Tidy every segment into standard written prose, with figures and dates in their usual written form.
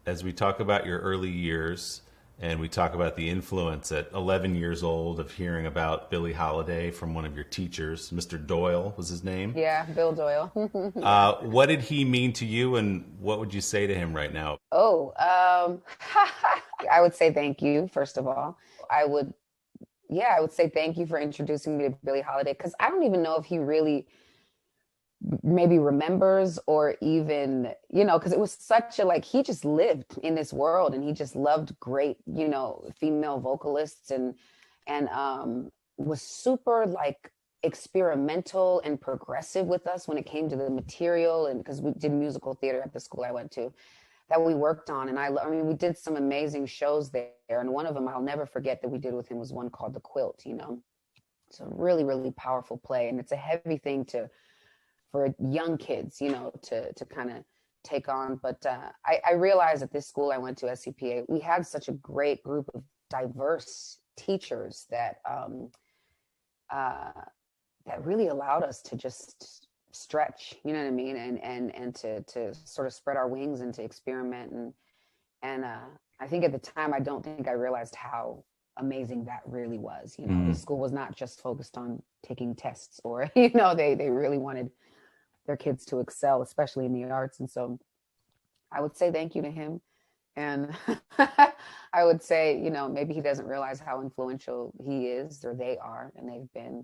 as we talk about your early years and we talk about the influence at 11 years old of hearing about Billie Holiday from one of your teachers, Mr. Doyle was his name. Yeah, Bill Doyle. What did he mean to you, and what would you say to him right now? Oh, I would say thank you, first of all. I would say thank you for introducing me to Billie Holiday, because I don't even know if he really maybe remembers, or even, because it was such a, like, he just lived in this world and he just loved great, female vocalists, and was super, like, experimental and progressive with us when it came to the material. And because we did musical theater at the school I went to, that we worked on. And I mean, we did some amazing shows there. And one of them I'll never forget that we did with him was one called The Quilt. It's a really, really powerful play. And it's a heavy thing for young kids, to kind of take on. But I realized at this school I went to, SCPA, we had such a great group of diverse teachers that really allowed us to just stretch, you know what I mean? And to sort of spread our wings and to experiment. And I think at the time, I don't think I realized how amazing that really was. The school was not just focused on taking tests, or, they really wanted their kids to excel, especially in the arts. And so I would say thank you to him. And I would say, maybe he doesn't realize how influential he is, or they are, and they've been.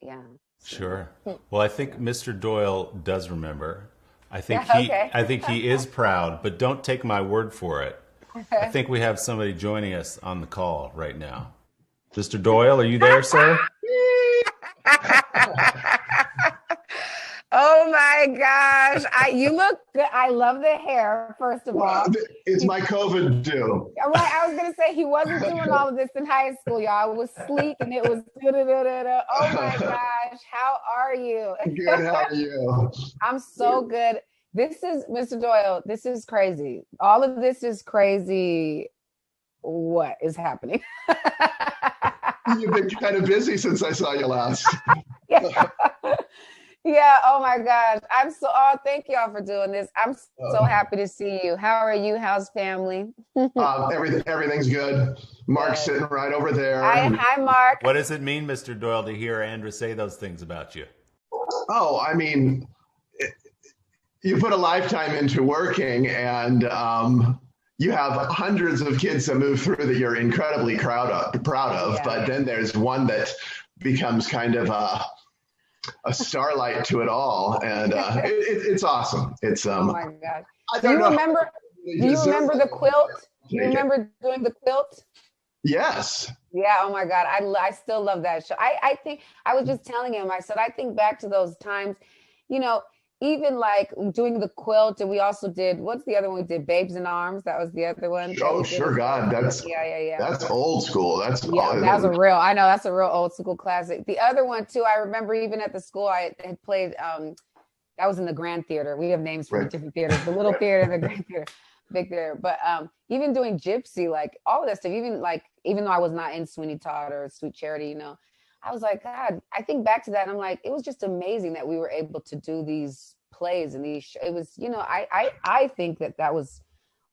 Yeah. Sure. Well, I think Mr. Doyle does remember. I think he is proud, but don't take my word for it. I think we have somebody joining us on the call right now. Mr. Doyle, are you there, sir? Oh my gosh. You look good. I love the hair, first of all. It's my COVID due. Right. I was going to say, he wasn't doing all of this in high school, y'all. It was sleek and it was da-da-da-da-da. Oh my gosh. How are you? Good. How are you? I'm so good. This is, Mr. Doyle, this is crazy. All of this is crazy. What is happening? You've been kind of busy since I saw you last. Yeah. Yeah. Oh my gosh. Thank y'all for doing this. I'm so happy to see you. How are you? How's family? Everything's good. Mark's sitting right over there. Hi, Mark. What does it mean, Mr. Doyle, to hear Andra say those things about you? Oh, I mean, you put a lifetime into working, and you have hundreds of kids that move through that you're incredibly proud of. Yeah. But then there's one that becomes kind of a starlight to it all, and it's awesome. It's oh my god! Do you remember the quilt? Do you remember doing the quilt? Yes. Yeah. Oh my god! I still love that show. I think I was just telling him. I said I think back to those times. Even like doing the quilt, and we also did, what's the other one we did? Babes in Arms. That was the other one. Oh, sure. God, that's That's old school. That's that's a real old school classic. The other one too, I remember even at the school I had played, that was in the Grand Theater. We have names for different theaters, the little theater, the Grand Theater, big theater. But even doing Gypsy, like all of that stuff, even though I was not in Sweeney Todd or Sweet Charity, I was like, God, I think back to that and I'm like, it was just amazing that we were able to do these plays and these, it was, I think that was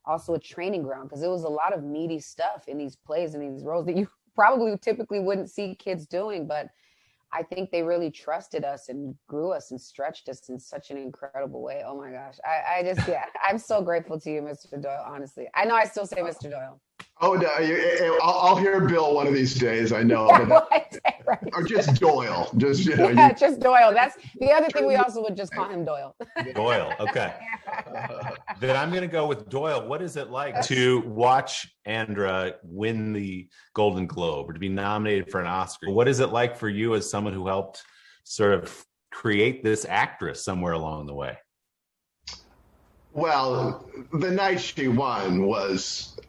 also a training ground, because it was a lot of meaty stuff in these plays and these roles that you probably typically wouldn't see kids doing. But I think they really trusted us and grew us and stretched us in such an incredible way. Oh my gosh. I'm so grateful to you, Mr. Doyle, honestly. I know I still say Mr. Doyle. Oh, no, I'll hear Bill one of these days. I know, or just Doyle. Just just Doyle. That's the other thing. We also would just call him Doyle. Doyle. Okay. Then I'm going to go with Doyle. What is it like to watch Andra win the Golden Globe or to be nominated for an Oscar? What is it like for you as someone who helped sort of create this actress somewhere along the way? Well, the night she won was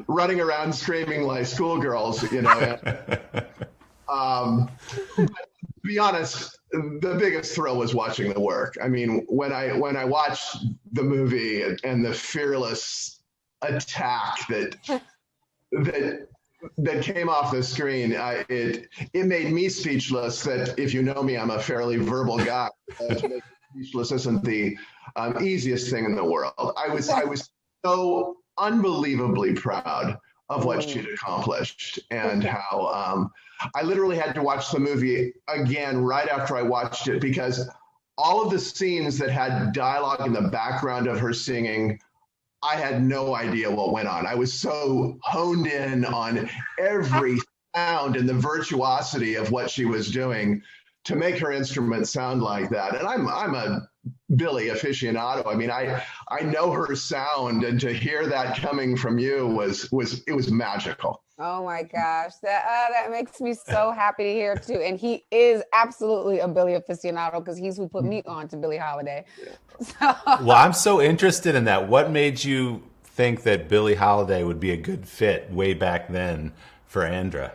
running around screaming like schoolgirls, to be honest, the biggest thrill was watching the work. I mean, when I watched the movie and the fearless attack that came off the screen, it made me speechless. That if you know me, I'm a fairly verbal guy. speechless isn't the easiest thing in the world. I was so unbelievably proud of what she'd accomplished, and how I literally had to watch the movie again right after I watched it, because all of the scenes that had dialogue in the background of her singing, I had no idea what went on. I was so honed in on every sound and the virtuosity of what she was doing to make her instrument sound like that. And I'm a Billie aficionado. I mean, I know her sound, and to hear that coming from you was magical. Oh my gosh, that makes me so happy to hear too. And he is absolutely a Billie aficionado, because he's who put me on to Billie Holiday. Yeah. So. Well, I'm so interested in that. What made you think that Billie Holiday would be a good fit way back then for Andra?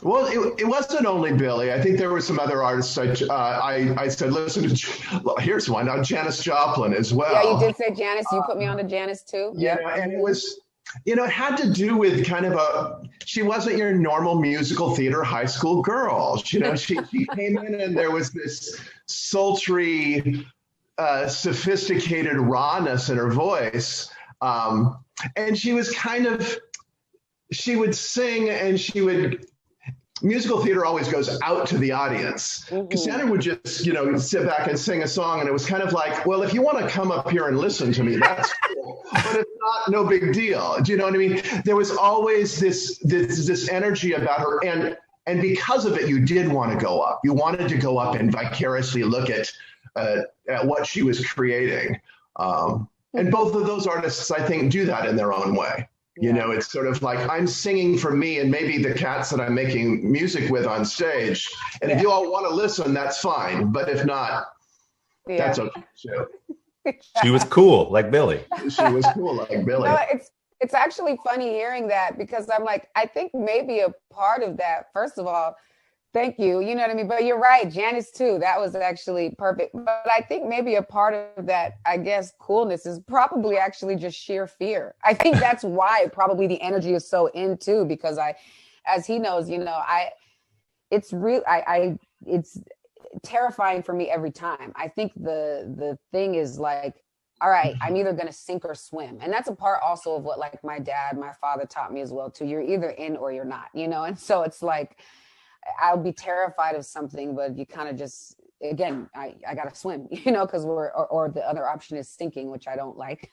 Well, it wasn't only Billie. I think there were some other artists. I said, listen to, here's one, Janis Joplin as well. Yeah, you did say Janis. You put me on to Janis too. Yeah, and it was, it had to do with kind of she wasn't your normal musical theater high school girl. She came in and there was this sultry, sophisticated rawness in her voice. And she was she would sing, and musical theater always goes out to the audience. Cassandra would just, sit back and sing a song, and it was kind of like, well, if you want to come up here and listen to me, that's cool. But if not, no big deal. Do you know what I mean? There was always this energy about her, and because of it, you did want to go up. You wanted to go up and vicariously look at what she was creating. And both of those artists, I think, do that in their own way. Yeah. It's sort of like I'm singing for me and maybe the cats that I'm making music with on stage. And if you all want to listen, that's fine. But if not, that's okay too. She was cool, like Billie. She was cool, like Billie. No, it's actually funny hearing that, because I'm like, I think maybe a part of that, first of all, thank you. You know what I mean? But you're right. Janis too. That was actually perfect. But I think maybe a part of that, I guess, coolness is probably actually just sheer fear. I think that's why probably the energy is so in too, because as he knows, it's terrifying for me every time. I think the thing is like, all right, I'm either going to sink or swim. And that's a part also of what like my dad, my father taught me as well too. You're either in or you're not, And so it's like, I'll be terrified of something, but you kind of just, again, I got to swim, because or the other option is sinking, which I don't like.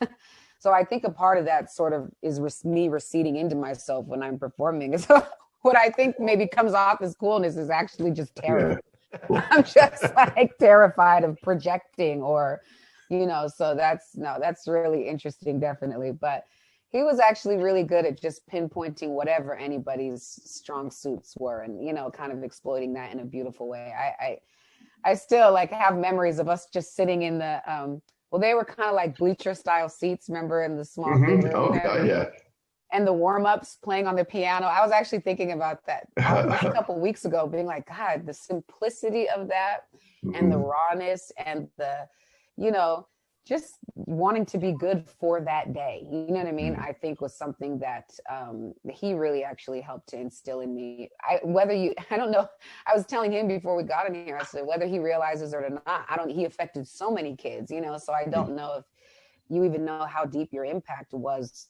So I think a part of that sort of is me receding into myself when I'm performing. So what I think maybe comes off as coolness is actually just terror. Yeah. I'm just like terrified of projecting or, so that's really interesting, definitely. But he was actually really good at just pinpointing whatever anybody's strong suits were, and kind of exploiting that in a beautiful way. I still like have memories of us just sitting in the they were kind of like bleacher style seats, remember, in the small theater. Oh God, yeah. And the warm-ups playing on the piano. I was actually thinking about that a couple of weeks ago, being like, God, the simplicity of that and the rawness and the, just wanting to be good for that day. You know what I mean? I think was something that he really actually helped to instill in me. I don't know. I was telling him before we got in here, I said, whether he realizes it or not, he affected so many kids, so I don't know if you even know how deep your impact was,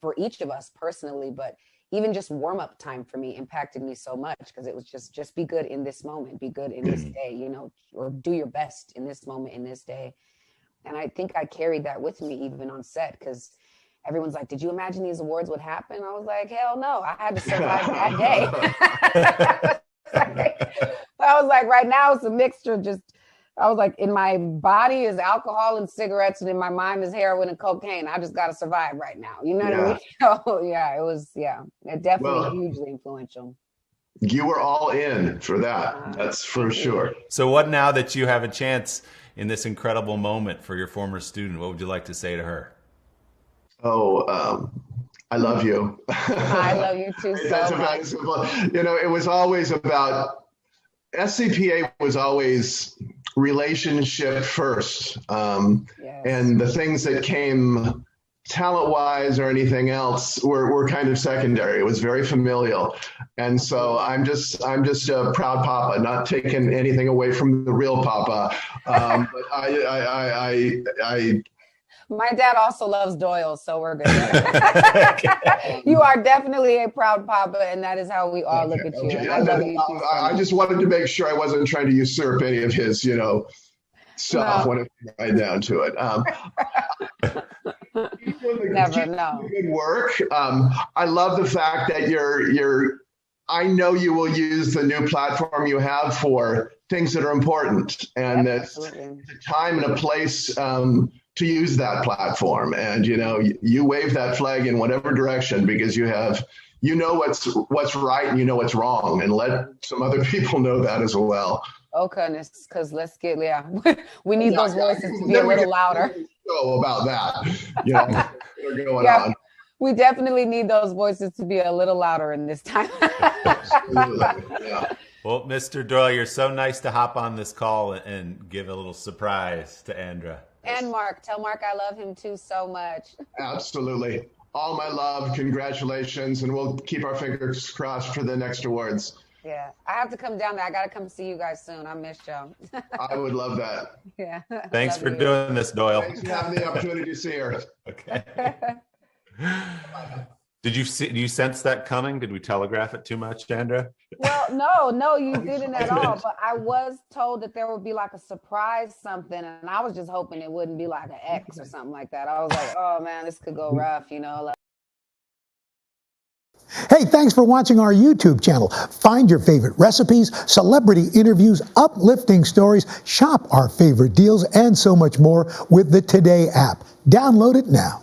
for each of us personally, but even just warm-up time for me impacted me so much, because it was just be good in this moment, be good in this day, or do your best in this moment, in this day. And I think I carried that with me even on set, because everyone's like, did you imagine these awards would happen? I was like, hell no, I had to survive that day. I was like, right now it's a mixture of I was like, in my body is alcohol and cigarettes, and in my mind is heroin and cocaine. I just got to survive right now. You know what I mean? So it definitely hugely influential. You were all in for that. That's for sure. So what now that you have a chance in this incredible moment for your former student, what would you like to say to her? I love you. I love you too so much. It was always about, SCPA was always relationship first. And the things that came talent-wise or anything else were kind of secondary. It was very familial, and so I'm just a proud papa, not taking anything away from the real papa. But I My dad also loves Doyle, so we're good. You are definitely a proud papa, and that is how we all look at you. Okay. I love you too, I just wanted to make sure I wasn't trying to usurp any of his, stuff when it came right down to it. Never know. Good work. I love the fact that I know you will use the new platform you have for things that are important, and that's the time and a place to use that platform. And you wave that flag in whatever direction, because you know what's right and you know what's wrong, and let some other people know that as well. Oh goodness, because we need those voices to be a little louder. About that, going on. We definitely need those voices to be a little louder in this time. Absolutely, yeah. Well, Mr. Doyle, you're so nice to hop on this call and give a little surprise to Andra. And Mark, tell Mark I love him too so much. Absolutely. All my love, congratulations, and we'll keep our fingers crossed for the next awards. Yeah, I have to come down there. I got to come see you guys soon. I missed y'all. I would love that. Yeah. Thanks for doing this, Doyle. Thanks for having the opportunity to see her. Okay. Do you sense that coming? Did we telegraph it too much, Andra? Well, no, you didn't at all. But I was told that there would be like a surprise something, and I was just hoping it wouldn't be like an X or something like that. I was like, oh man, this could go rough, Hey, thanks for watching our YouTube channel. Find your favorite recipes, celebrity interviews, uplifting stories, shop our favorite deals, and so much more with the Today app. Download it now.